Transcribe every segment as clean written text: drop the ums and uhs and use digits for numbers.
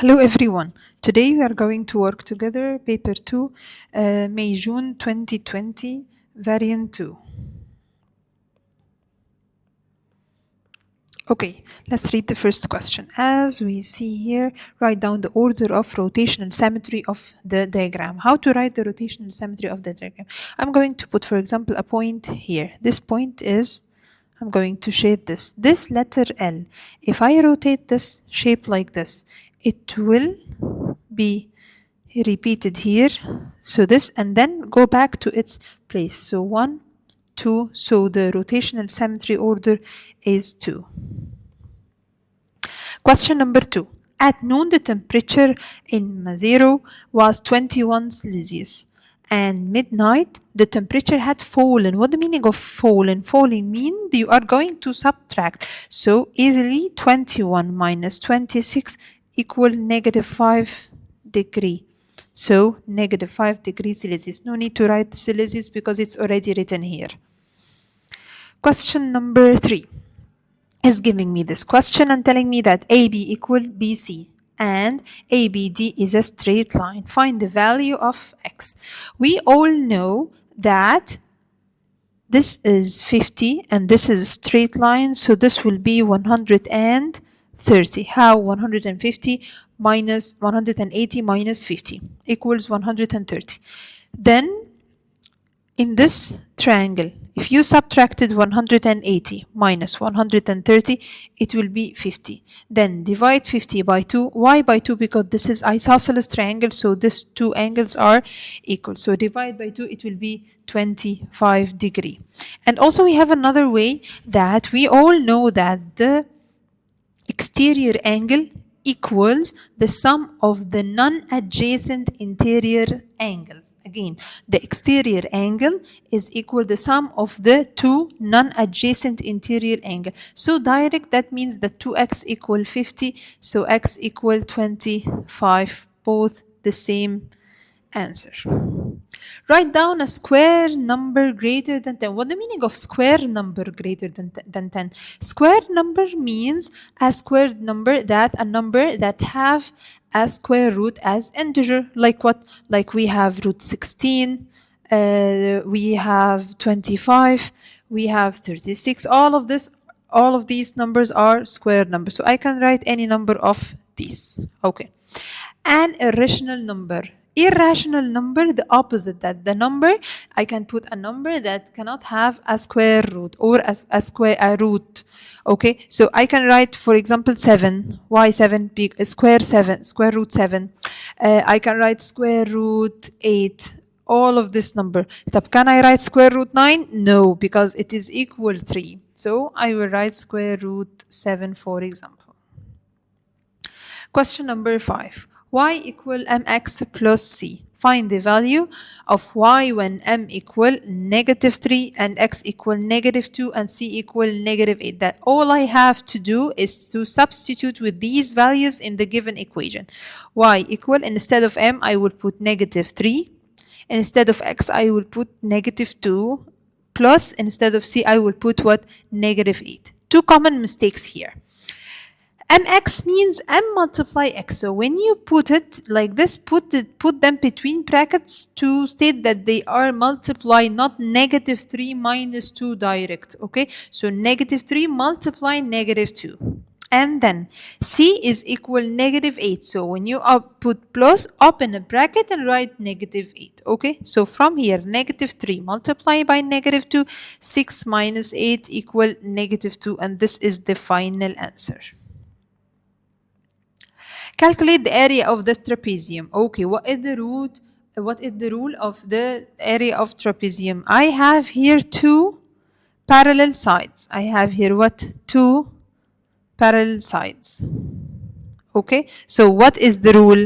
Hello everyone. Today we are going to work together paper 2 May-June 2020 variant 2. Okay, let's read the first question. As we see here, write down the order of rotational symmetry of the diagram. How to write the rotational symmetry of the diagram? I'm going to put, for example, a point here. This point is, I'm going to shade this. This letter L, if I rotate this shape like this, it will be repeated here. So this, and then go back to its place. So 1, 2, so the rotational symmetry order is 2. Question number 2. At noon, the temperature in Mazero was 21 Celsius. And midnight, the temperature had fallen. What the meaning of fallen? Falling means you are going to subtract. So easily 21 minus 26 equal negative 5 degree. So negative 5 degrees Celsius. No need to write Celsius because it's already written here. Question number 3 is giving me this question and telling me that AB equal BC and ABD is a straight line. Find the value of x. We all know that this is 50 and this is a straight line, so this will be 130. How? 150 minus 180 minus 50 equals 130. Then in this triangle, if you subtracted 180 minus 130, it will be 50. Then divide 50 by 2. Why by 2? Because this is isosceles triangle, so these two angles are equal. So divide by 2, it will be 25 degree. And also we have another way that we all know that the exterior angle equals the sum of the non-adjacent interior angles. Again, the exterior angle is equal the sum of the two non-adjacent interior angle. So direct, that means that 2x equal 50, so x equal 25, both the same answer. Write down a square number greater than 10. What the meaning of square number greater than 10? Square number means a squared number, a number that have a square root as integer. Like what? Like we have root 16, we have 25, we have 36. All of these numbers are square numbers. So I can write any number of these. Okay. An irrational number. Irrational number, the opposite, that the number, I can put a number that cannot have a square root or a root. Okay, so I can write, for example, 7. Why 7? Square root 7. I can write square root 8. All of this number. Can I write square root 9? No, because it is equal 3. So I will write square root 7, for example. Question number 5. Y equal mx plus c. Find the value of y when m equal negative 3 and x equal negative 2 and c equal negative 8. That all I have to do is to substitute with these values in the given equation. Y equal, instead of m, I will put negative 3. Instead of x, I will put negative 2. Plus, instead of c, I will put what? Negative 8. Two common mistakes here. mx means m multiply x. So when you put it like this, put them between brackets to state that they are multiply, not negative 3 minus 2 direct. Okay, so negative 3 multiply negative 2. And then c is equal negative 8. So when you put plus, open a bracket and write negative 8. Okay, so from here, negative 3 multiply by negative 2, 6 minus 8 equal negative 2. And this is the final answer. Calculate the area of the trapezium. Okay, what is the rule of the area of trapezium? I have here two parallel sides. I have here what? Two parallel sides. Okay, so what is the rule?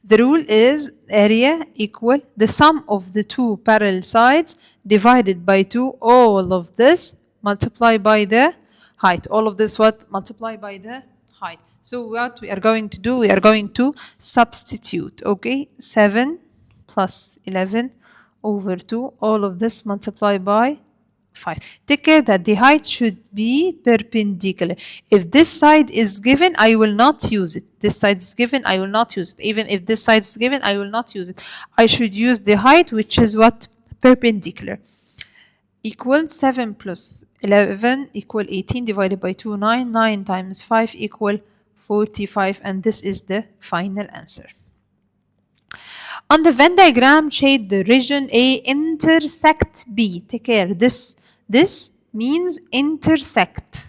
The rule is area equal the sum of the two parallel sides divided by 2. All of this multiplied by the height. All of this what? Multiplied by the height. So what we are going to do, we are going to substitute. Okay, 7 plus 11 over 2. All of this multiplied by 5. Take care that the height should be perpendicular. If this side is given, I will not use it. This side is given, I will not use it. Even if this side is given, I will not use it. I should use the height, which is what? Perpendicular. Equal 7 plus 11 equal 18 divided by 2, 9. 9 times 5 equal 45, and this is the final answer. On the Venn diagram, shade the region A intersect B. Take care. This means intersect.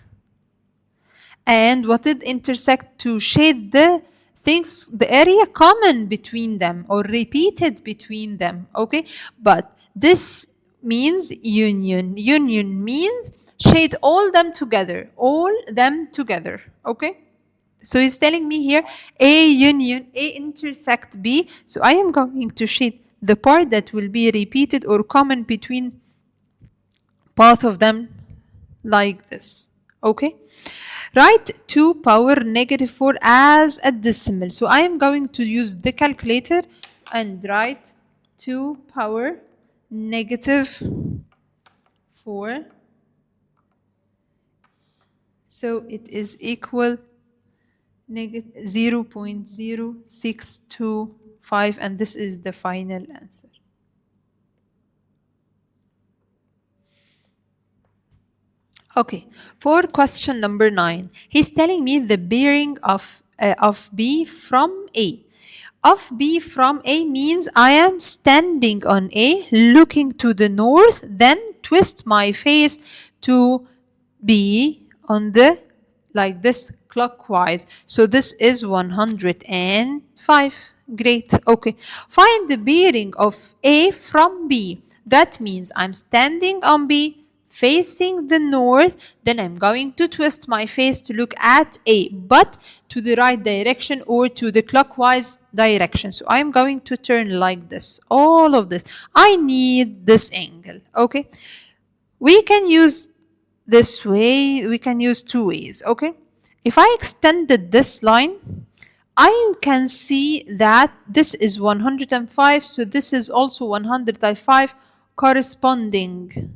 And what did intersect? To shade the things, the area common between them or repeated between them. Okay? But this means union. Union means shade all them together. All them together. Okay? So he's telling me here A union, A intersect B. So I am going to shade the part that will be repeated or common between both of them like this. Okay? Write 2 power negative 4 as a decimal. So I am going to use the calculator and write 2 power negative 4. So it is equal negative 0.0625, and this is the final answer. Okay, for question number 9, he's telling me the bearing of B from A. Of B from A means I am standing on A, looking to the north, then twist my face to B on the, like this, clockwise. So this is 105. Great. Okay. Find the bearing of A from B. That means I'm standing on B, facing the north, then I'm going to twist my face to look at A, but to the right direction or to the clockwise direction. So I'm going to turn like this, all of this. I need this angle. Okay. We can use this way, we can use 2 ways. Okay. If I extended this line, I can see that this is 105, so this is also 105 corresponding.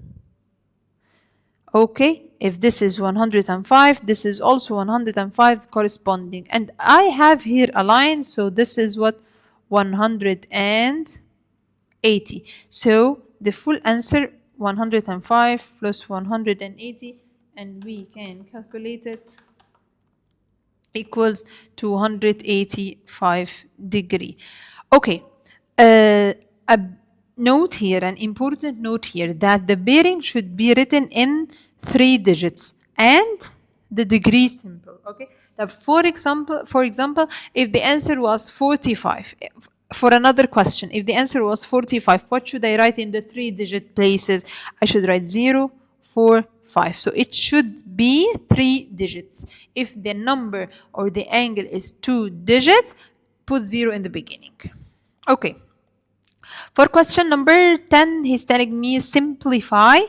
Okay, if this is 105, this is also 105 corresponding. And I have here a line, so this is what? 180. So the full answer, 105 plus 180, and we can calculate it, equals 285 degree. Okay, a note here, an important note here, that the bearing should be written in 3 digits and the degree symbol. Okay, now for example, if the answer was 45, for another question, if the answer was 45, what should I write in the 3-digit places? I should write 0, 4, 5. So it should be 3 digits. If the number or the angle is 2 digits, put 0 in the beginning. Okay. For question number 10, he's telling me simplify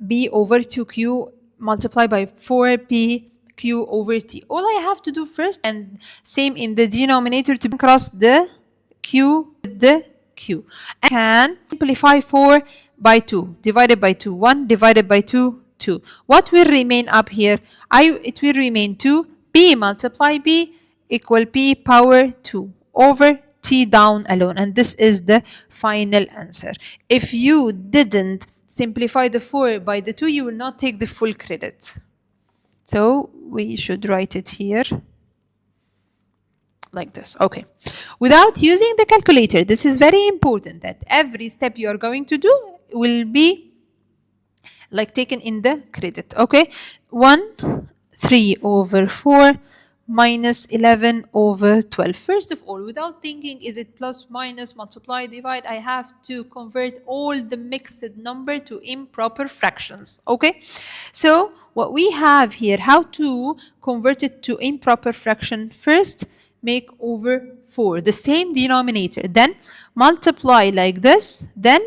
B over 2Q multiplied by 4PQ over T. All I have to do first, and same in the denominator, to cross the Q with the Q. I can simplify 4 by 2 divided by 2, 1 divided by 2, 2. What will remain up here? It will remain 2. P multiply B equal P power 2 over T down alone. And this is the final answer. If you didn't simplify the 4 by the 2, you will not take the full credit. So we should write it here like this. Okay. Without using the calculator, this is very important, that every step you are going to do will be like taken in the credit. Okay. 3 over 4 minus 11 over 12. First of all, without thinking, is it plus, minus, multiply, divide, I have to convert all the mixed number to improper fractions. Okay. So what we have here, how to convert it to improper fraction? First, make over 4, the same denominator, then multiply like this, then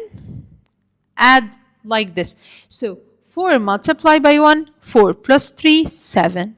add like this. So 4 multiplied by 1, 4 plus 3, 7,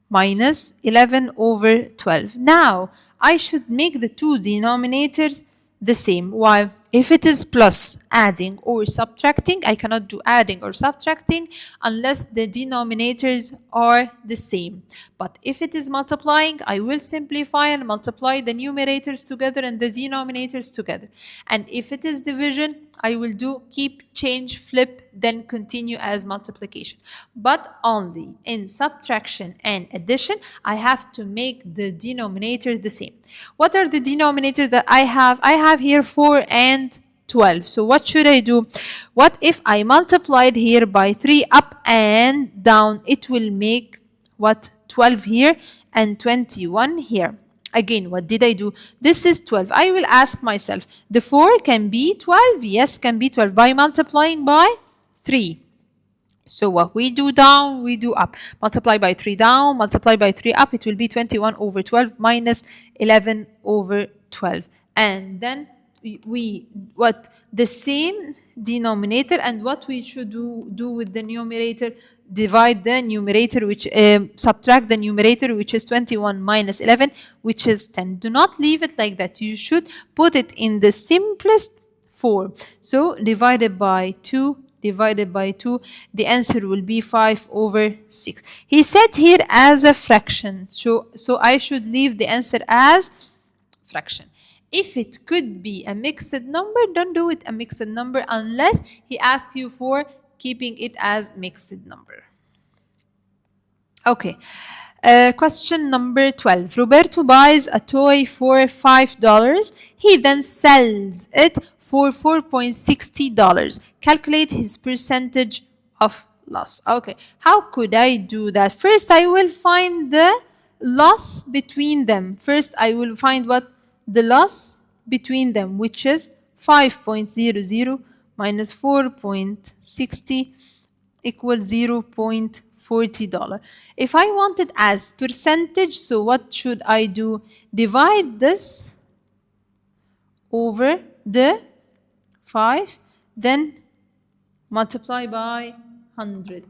minus 11 over 12. Now I should make the two denominators the same. Why? if it is plus, adding or subtracting, I cannot do adding or subtracting unless the denominators are the same. But if it is multiplying, I will simplify and multiply the numerators together and the denominators together. And if it is division, I will do keep, change, flip, then continue as multiplication. But only in subtraction and addition, I have to make the denominator the same. What are the denominators that I have? I have here 4 and 12. So what should I do? What if I multiplied here by 3 up and down? It will make what? 12 here and 21 here. Again, what did I do? This is 12. I will ask myself, the 4 can be 12? Yes, can be 12 by multiplying by 3. So what we do down, we do up. Multiply by 3 down, multiply by 3 up, it will be 21 over 12 minus 11 over 12. And then we what the same denominator, and what we should do with the numerator, divide the numerator, which subtract the numerator, which is 21 minus 11, which is 10. Do not leave it like that. You should put it in the simplest form. So divided by 2, divided by 2, the answer will be 5 over 6. He said here as a fraction, so I should leave the answer as fraction. If it could be a mixed number, don't do it a mixed number unless he asks you for keeping it as mixed number. Okay. Question number 12. Roberto buys a toy for $5. He then sells it for $4.60. Calculate his percentage of loss. Okay. How could I do that? First, I will find the loss between them. First, I will find what? The loss between them, which is 5.00 minus 4.60 equals $0.40. If I want it as percentage, so what should I do? Divide this over the 5, then multiply by 100.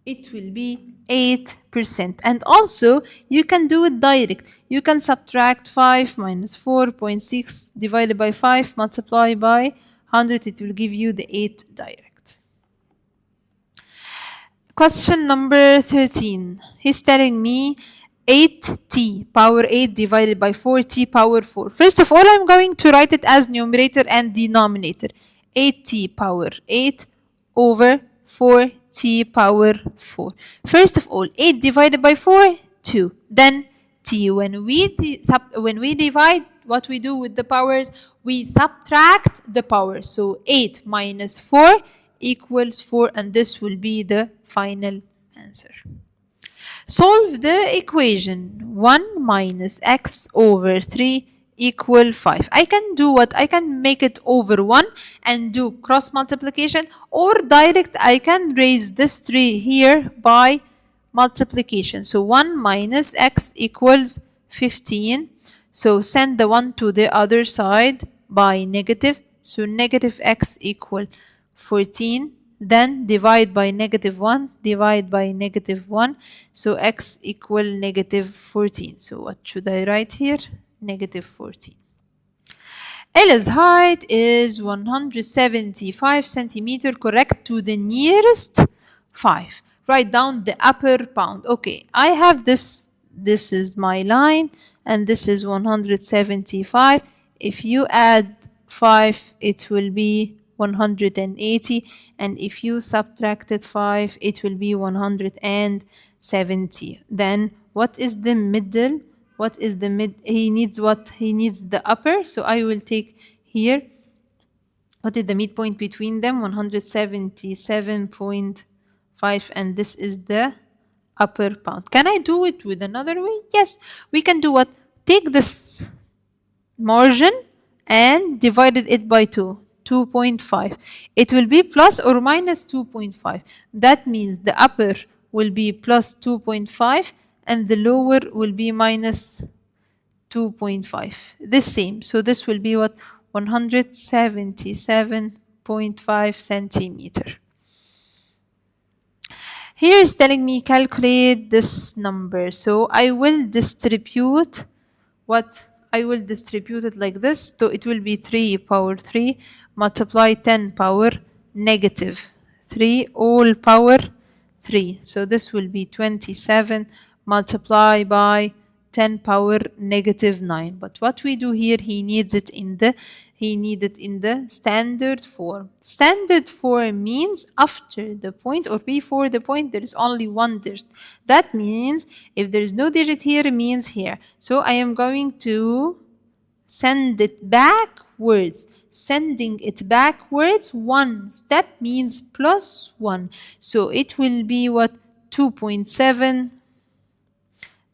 It will be 8%. And also, you can do it direct. You can subtract 5 minus 4.6 divided by 5, multiply by 100. It will give you the 8 direct. Question number 13. He's telling me 8t power 8 divided by 4t power 4. First of all, I'm going to write it as numerator and denominator. 8t power 8 over 4t power 4. First of all, 8 divided by 4, 2. Then t. When we divide, what we do with the powers, we subtract the powers. So 8 minus 4 equals 4, and this will be the final answer. Solve the equation 1 minus x over 3 equal 5. I can do what? I can make it over 1 and do cross multiplication, or direct I can raise this 3 here by multiplication. So 1 minus x equals 15. So send the 1 to the other side by negative. So negative x equal 14. Then divide by negative 1, divide by negative 1. So x equal negative 14. So what should I write here? Negative 14. Ella's height is 175 centimeter, correct to the nearest 5. Write down the upper bound. Okay, I have this is my line, and this is 175. If you add 5, it will be 180, and if you subtracted 5, it will be 170. Then what is the middle? What is the mid? He needs what? He needs the upper. So I will take here, what is the midpoint between them? 177.5, and this is the upper bound. Can I do it with another way? Yes, we can do what? Take this margin and divided it by 2. 2.5. It will be plus or minus 2.5. That means the upper will be plus 2.5 and the lower will be minus 2.5. The same. So this will be what? 177.5 centimeter. Here is telling me calculate this number. So I will distribute what? I will distribute it like this. So it will be 3 power 3 multiply 10 power negative 3 all power 3. So this will be 27 multiply by 10 power negative 9. But what we do here, he needs it in the standard form. Standard form means after the point or before the point there is only one digit. That means if there is no digit here, it means here. So I am going to send it backwards. Sending it backwards, one step means plus 1. So it will be what? 2.7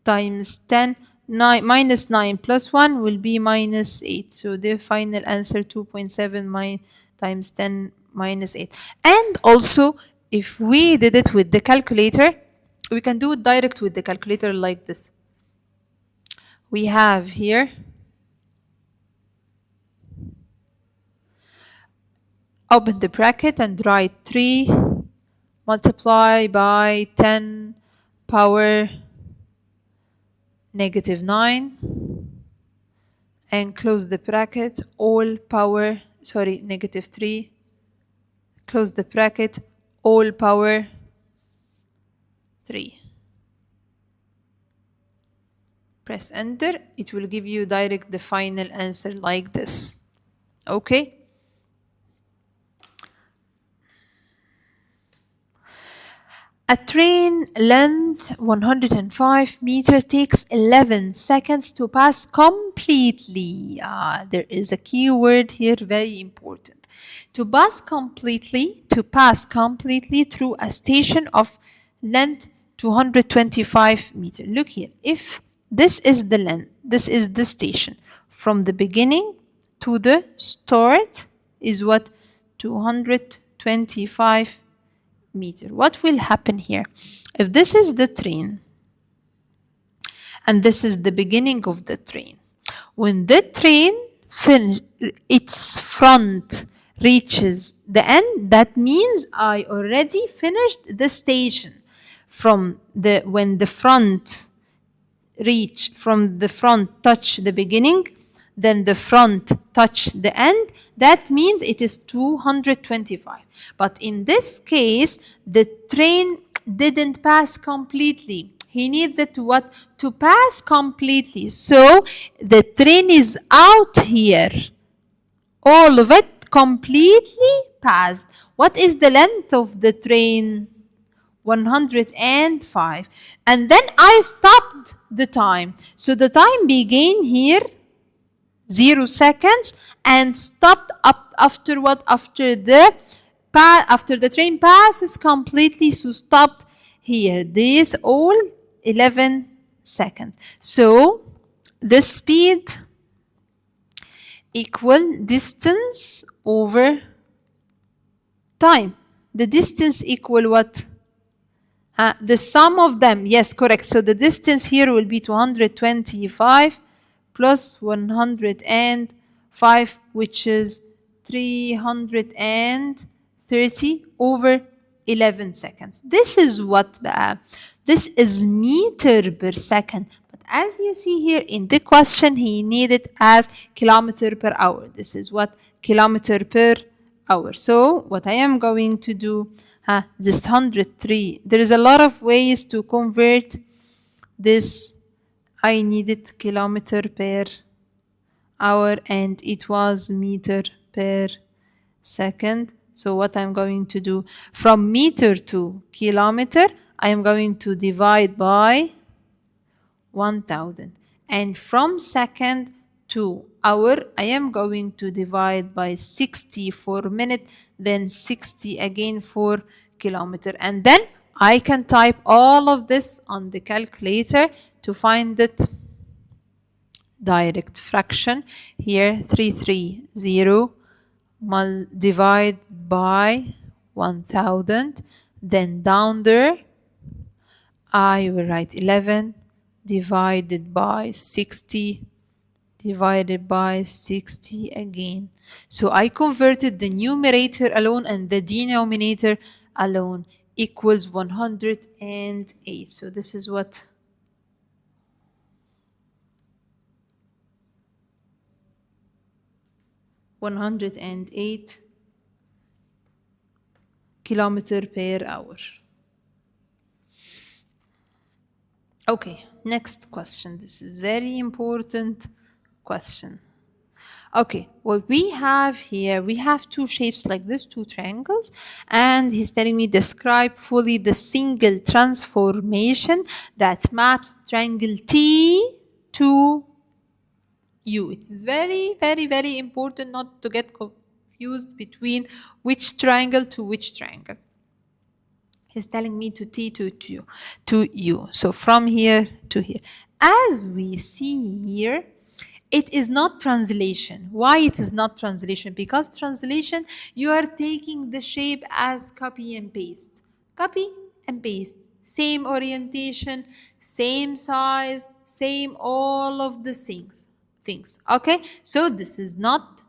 times 10, 9 minus 9 plus 1 will be minus 8. So the final answer 2.7 times 10 minus 8. And also, if we did it with the calculator, we can do it direct with the calculator like this. We have here, open the bracket and write 3 multiply by 10 power negative 9 and close the bracket, all power, sorry, negative 3, close the bracket, all power 3. Press enter, it will give you direct the final answer like this. Okay? A train length 105 meters takes 11 seconds to pass completely. There is a key word here, very important. To pass completely through a station of length 225 meters. Look here, if this is the length, this is the station. From the beginning to the start is what? 225 meter. What will happen here? If this is the train and this is the beginning of the train, when the train its front reaches the end, that means I already finished the station. When the front touch the beginning, then the front touch the end, that means it is 225. But in this case, the train didn't pass completely. He needs it to what? To pass completely. So the train is out here. All of it completely passed. What is the length of the train? 105. And then I stopped the time. So the time began here 0 seconds and stopped up after what? After the train passes completely, so stopped here. This all 11 seconds. So the speed equal distance over time. The distance equal what? The sum of them. Yes, correct. So the distance here will be 225 plus 105, which is 330 over 11 seconds. This is what? This is meter per second. But as you see here in the question, he needed as kilometer per hour. This is what? Kilometer per hour. So what I am going to do, just 103. There is a lot of ways to convert this. I needed kilometer per hour and it was meter per second. So what I'm going to do, from meter to kilometer, I am going to divide by 1000. And from second to hour, I am going to divide by 60 for minute, then 60 again for kilometer. And then I can type all of this on the calculator to find it. Direct fraction here, 330 divide by 1000. Then down there, I will write 11 divided by 60 divided by 60 again. So I converted the numerator alone and the denominator alone equals 108. So this is what 108 kilometer per hour. Okay, next question. This is very important question. Okay, what we have here, we have two shapes like this, two triangles, and he's telling me describe fully the single transformation that maps triangle T to U. It is very, very, very important not to get confused between which triangle to which triangle. He's telling me to T to U. So from here to here. As we see here, it is not translation. Why it is not translation? Because translation, you are taking the shape as copy and paste. Copy and paste. Same orientation, same size, same all of the things. Okay? So this is not,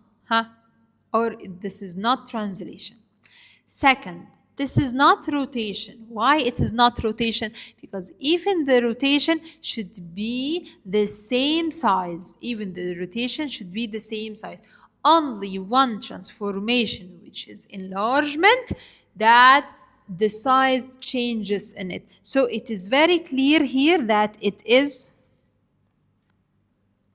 or this is not translation. Second, this is not rotation. Why it is not rotation? Because even the rotation should be the same size. Even the rotation should be the same size. Only one transformation, which is enlargement, that the size changes in it. So it is very clear here that it is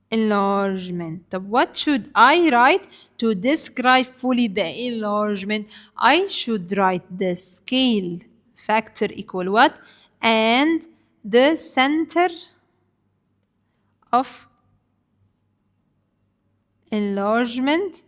enlargement. What should I write to describe fully the enlargement? I should write the scale factor equal what? And the center of enlargement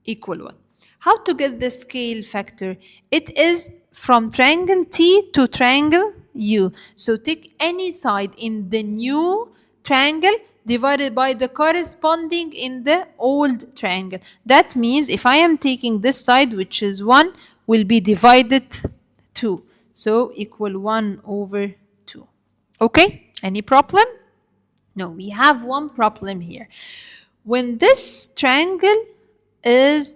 equal what? How to get the scale factor? It is from triangle T to triangle U. So take any side in the new triangle divided by the corresponding in the old triangle. That means if I am taking this side, which is 1, will be divided 2. So equal 1 over 2. Okay? Any problem? No, we have one problem here. When this triangle is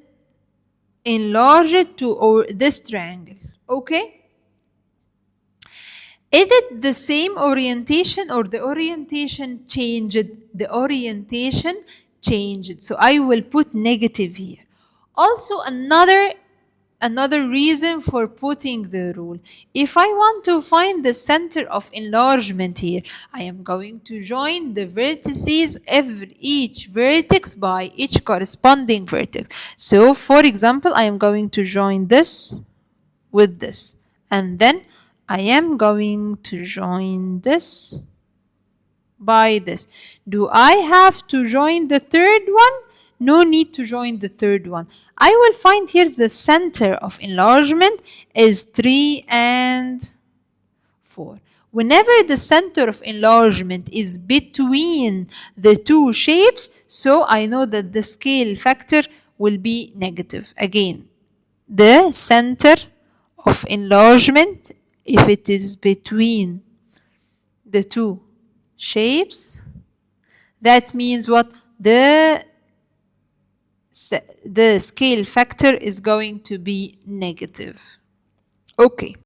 enlarged to this triangle, okay? Is it the same orientation or the orientation changed? The orientation changed. So I will put negative here. Also another reason for putting the rule. If I want to find the center of enlargement here, I am going to join the vertices each vertex by each corresponding vertex. So for example, I am going to join this with this, and then I am going to join this by this. Do I have to join the third one? No need to join the third one. I will find here the center of enlargement is 3 and 4. Whenever the center of enlargement is between the two shapes, so I know that the scale factor will be negative. Again, the center of enlargement, if it is between the two shapes, that means what? The scale factor is going to be negative. Okay.